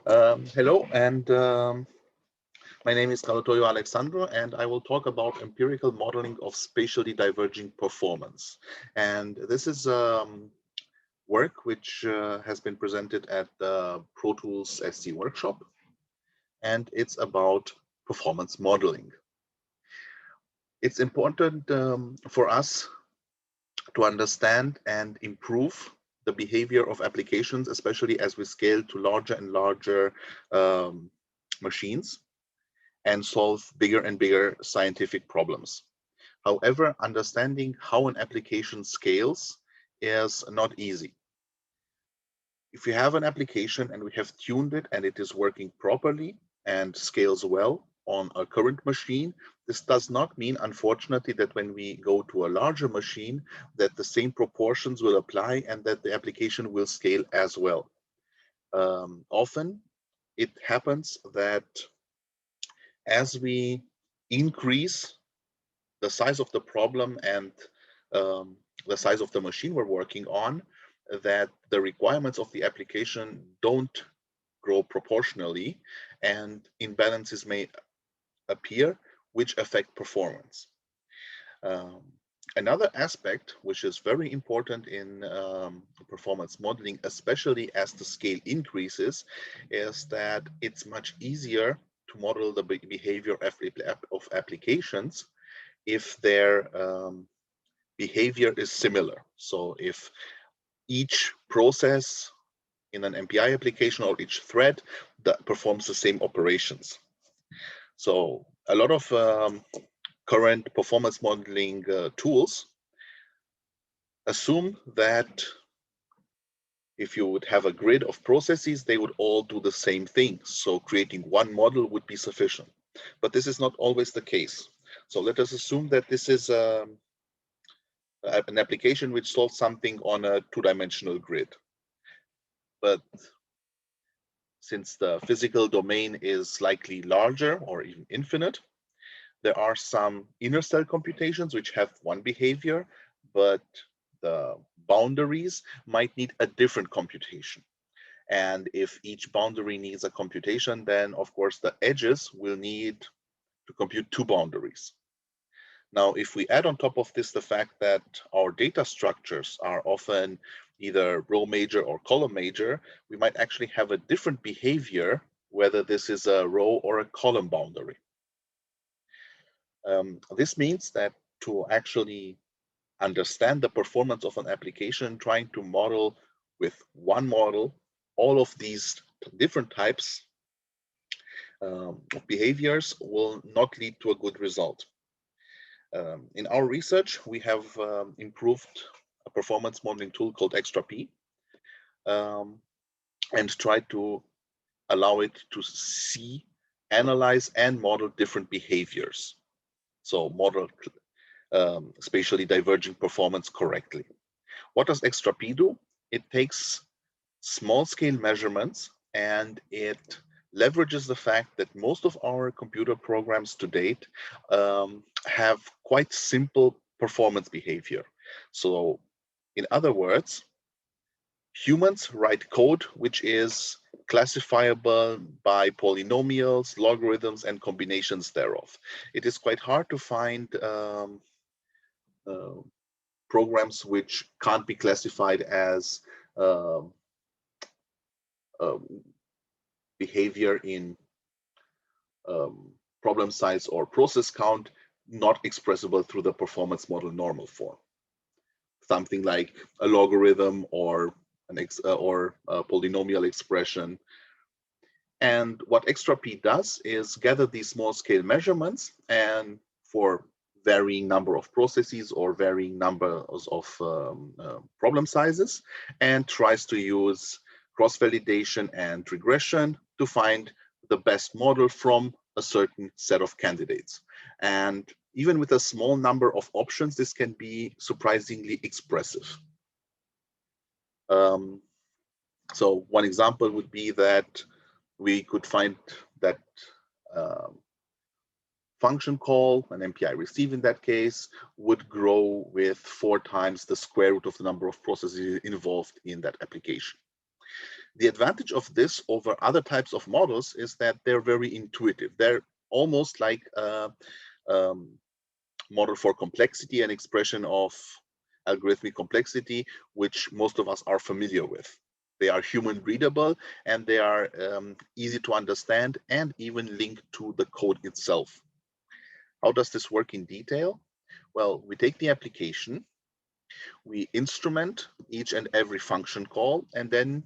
Hello, and my name is Calotoiu Alexandru, and I will talk about empirical modeling of spatially diverging performance. And this is work which has been presented at the ProTools SC workshop, and it's about performance modeling. It's important for us to understand and improve the behavior of applications, especially as we scale to larger and larger machines and solve bigger and bigger scientific problems. However, understanding how an application scales is not easy. If you have an application and we have tuned it and it is working properly and scales well on a current machine, this does not mean, unfortunately, that when we go to a larger machine, that the same proportions will apply and that the application will scale as well. Often it happens that as we increase the size of the problem and the size of the machine we're working on, that the requirements of the application don't grow proportionally and imbalances may appear which affect performance. Another aspect which is very important in performance modeling, especially as the scale increases, is that it's much easier to model the behavior of applications if their behavior is similar. So if each process in an MPI application or each thread that performs the same operations. So a lot of current performance modeling tools assume that if you would have a grid of processes, they would all do the same thing. So creating one model would be sufficient. But this is not always the case. So let us assume that this is an application which solves something on a two-dimensional grid. But since the physical domain is likely larger or even infinite, there are some inner cell computations which have one behavior, but the boundaries might need a different computation. And if each boundary needs a computation, then of course the edges will need to compute two boundaries. Now, if we add on top of this the fact that our data structures are often either row major or column major, we might actually have a different behavior, whether this is a row or a column boundary. This means that to actually understand the performance of an application, trying to model with one model all of these different types of behaviors will not lead to a good result. In our research, we have improved a performance modeling tool called XtraP and tried to allow it to see, analyze, and model different behaviors. So model spatially diverging performance correctly. What does XtraP do? It takes small scale measurements and it leverages the fact that most of our computer programs to date have quite simple performance behavior. So in other words, humans write code which is classifiable by polynomials, logarithms, and combinations thereof. It is quite hard to find programs which can't be classified as behavior in problem size or process count not expressible through the performance model normal form. Something like a logarithm or a polynomial expression. And what XtraP does is gather these small scale measurements and for varying number of processes or varying numbers of problem sizes and tries to use cross-validation and regression to find the best model from a certain set of candidates. And even with a small number of options, this can be surprisingly expressive. So one example would be that we could find that function call, an MPI receive in that case, would grow with 4 times the square root of the number of processes involved in that application. The advantage of this over other types of models is that they're very intuitive. They're almost like a model for complexity, an expression of algorithmic complexity, which most of us are familiar with. They are human readable and they are easy to understand and even linked to the code itself. How does this work in detail? Well, we take the application, we instrument each and every function call, and then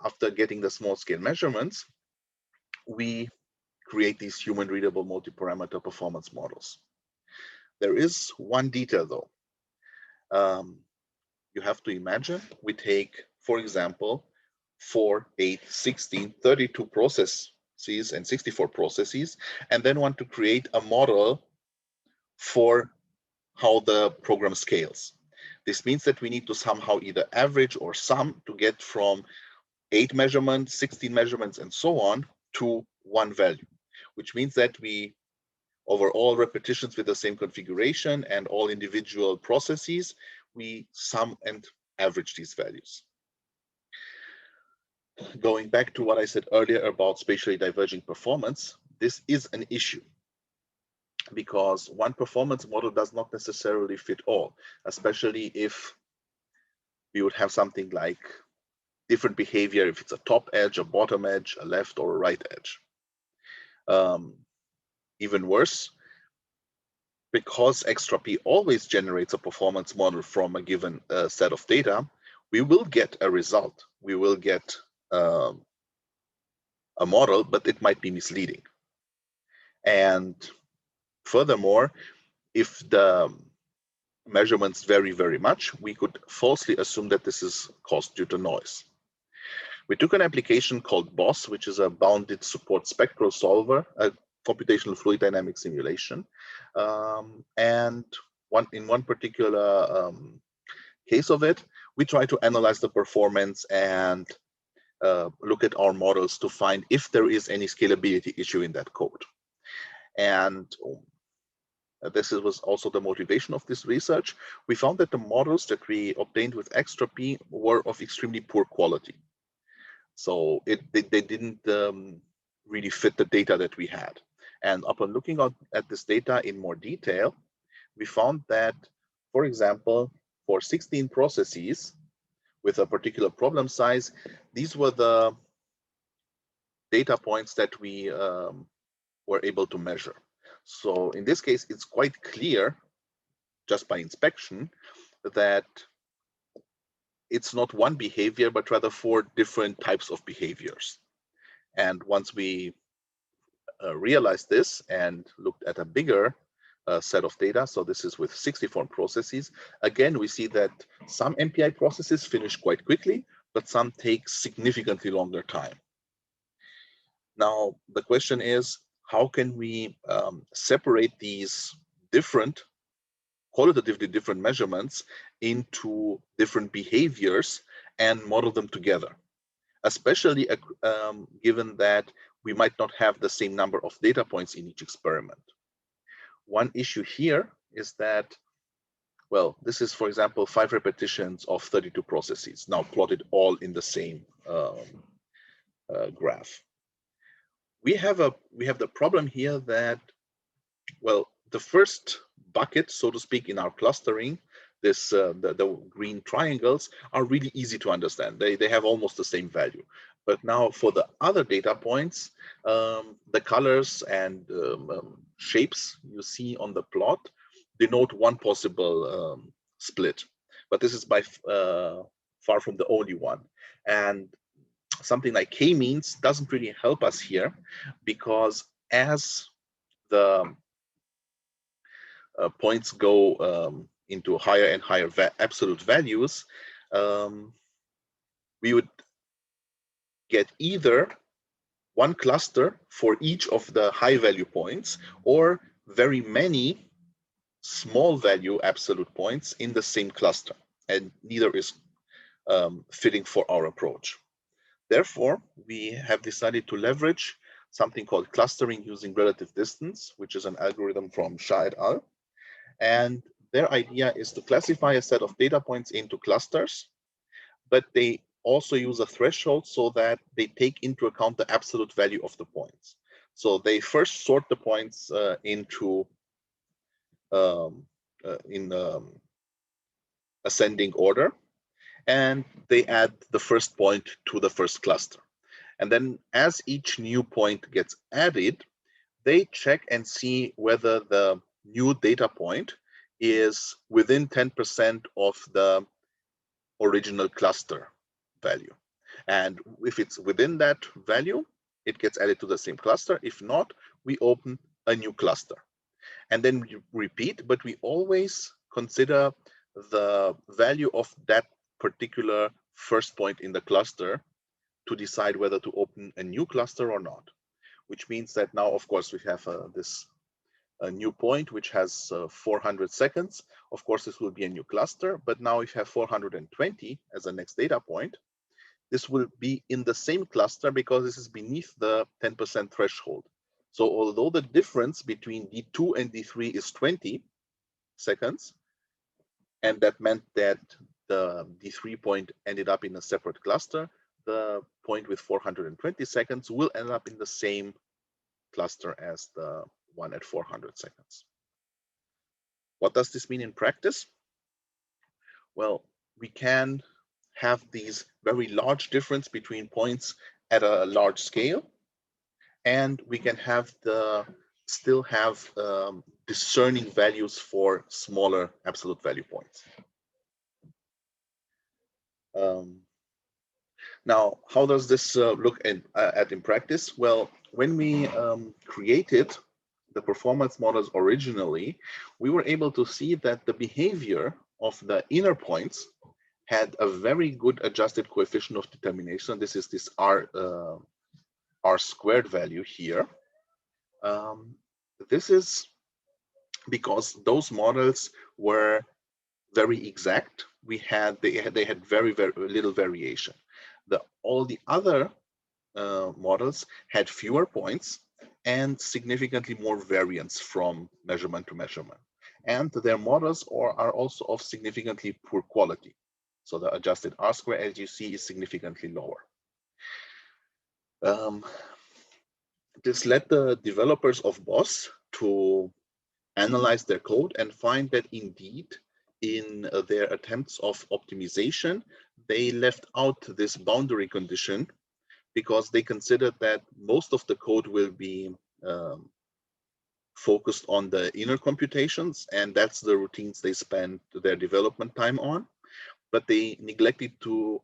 after getting the small scale measurements, we create these human readable multi-parameter performance models. There is one detail though. You have to imagine we take, for example, 4, 8, 16, 32 processes and 64 processes, and then want to create a model for how the program scales. This means that we need to somehow either average or sum to get from 8 measurements, 16 measurements, and so on to one value, which means that we, over all repetitions with the same configuration and all individual processes, we sum and average these values. Going back to what I said earlier about spatially diverging performance, this is an issue because one performance model does not necessarily fit all, especially if we would have something like different behavior if it's a top edge, a bottom edge, a left or a right edge. Even worse, because extra P always generates a performance model from a given set of data, we will get a result. We will get a model, but it might be misleading. And furthermore, if the measurements vary very much, we could falsely assume that this is caused due to noise. We took an application called BOSS, which is a bounded support spectral solver, a computational fluid dynamics simulation. And in one particular case of it, we try to analyze the performance and look at our models to find if there is any scalability issue in that code. And this was also the motivation of this research. We found that the models that we obtained with extra P were of extremely poor quality. So they didn't really fit the data that we had. And upon looking at this data in more detail, we found that, for example, for 16 processes with a particular problem size, these were the data points that we were able to measure. So in this case, it's quite clear, just by inspection, that it's not one behavior, but rather 4 different types of behaviors. And once we realized this and looked at a bigger set of data, so this is with 64 processes, again, we see that some MPI processes finish quite quickly, but some take significantly longer time. Now, the question is, how can we separate these different, qualitatively different measurements into different behaviors and model them together, especially given that we might not have the same number of data points in each experiment. One issue here is that, well, this is, for example, 5 repetitions of 32 processes, now plotted all in the same graph. We have the problem here that, well, the first bucket, so to speak, in our clustering, this the green triangles are really easy to understand. They have almost the same value. But now for the other data points, the colors and shapes you see on the plot denote one possible split. But this is by far from the only one. And something like k-means doesn't really help us here, because as the points go into higher and higher absolute values, we would get either one cluster for each of the high value points or very many small value absolute points in the same cluster, and neither is fitting for our approach. Therefore, we have decided to leverage something called clustering using relative distance, which is an algorithm from Shah et al. And their idea is to classify a set of data points into clusters, but they also use a threshold so that they take into account the absolute value of the points. So they first sort the points into in ascending order, and they add the first point to the first cluster. And then as each new point gets added, they check and see whether the new data point is within 10% of the original cluster value. And if it's within that value, it gets added to the same cluster. If not, we open a new cluster. And then we repeat, but we always consider the value of that particular first point in the cluster to decide whether to open a new cluster or not. Which means that now, of course, we have this new point which has 400 seconds. Of course, this will be a new cluster, but now if you have 420 as a next data point, this will be in the same cluster because this is beneath the 10% threshold. So although the difference between D2 and D3 is 20 seconds, and that meant that the D3 point ended up in a separate cluster, the point with 420 seconds will end up in the same cluster as the one at 400 seconds. What does this mean in practice? Well, we can have these very large difference between points at a large scale, and we can have still have discerning values for smaller absolute value points. Now, how does this look at in practice? Well, when we created the performance models originally, we were able to see that the behavior of the inner points had a very good adjusted coefficient of determination. This is this R squared value here. This is because those models were very exact. They had very little variation. All the other models had fewer points and significantly more variance from measurement to measurement. And their models are also of significantly poor quality. So the adjusted R square, as you see, is significantly lower. This led the developers of BOSS to analyze their code and find that indeed, in their attempts of optimization, they left out this boundary condition because they considered that most of the code will be focused on the inner computations, and that's the routines they spend their development time on, but they neglected to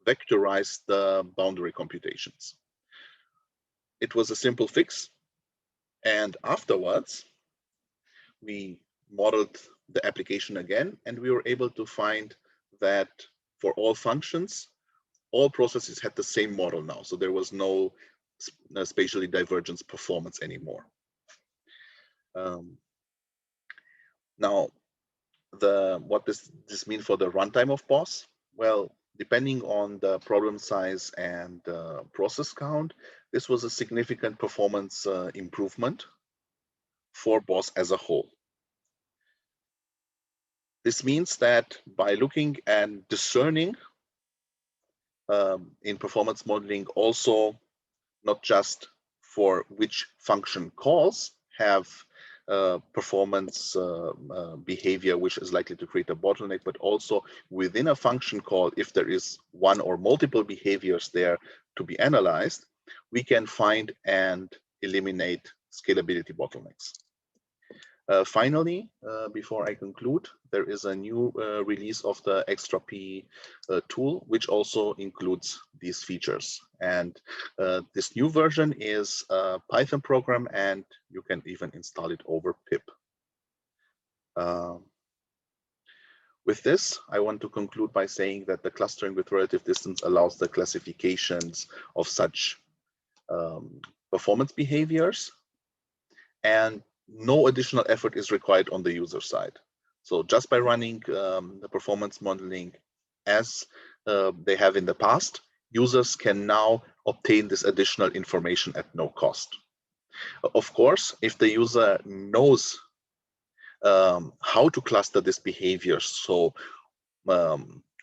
vectorize the boundary computations. It was a simple fix, and afterwards we modeled the application again, and we were able to find that for all functions, all processes had the same model now. So there was no spatially divergence performance anymore. Now, what does this mean for the runtime of BOSS? Well, depending on the problem size and process count, this was a significant performance improvement for BOSS as a whole. This means that by looking and discerning in performance modeling, also not just for which function calls have performance behavior which is likely to create a bottleneck, but also within a function call, if there is one or multiple behaviors there to be analyzed, we can find and eliminate scalability bottlenecks. Finally, before I conclude, there is a new release of the XtraP tool, which also includes these features. And this new version is a Python program, and you can even install it over pip. With this, I want to conclude by saying that the clustering with relative distance allows the classifications of such performance behaviors, and no additional effort is required on the user side. So just by running the performance modeling as they have in the past, users can now obtain this additional information at no cost. Of course, if the user knows how to cluster this behavior, so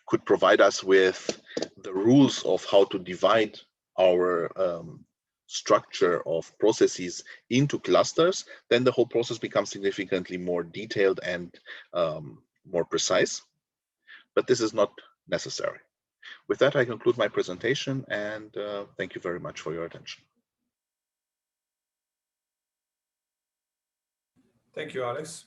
could provide us with the rules of how to divide our structure of processes into clusters, then the whole process becomes significantly more detailed and more precise. But this is not necessary. With that, I conclude my presentation, and thank you very much for your attention. Thank you, Alex.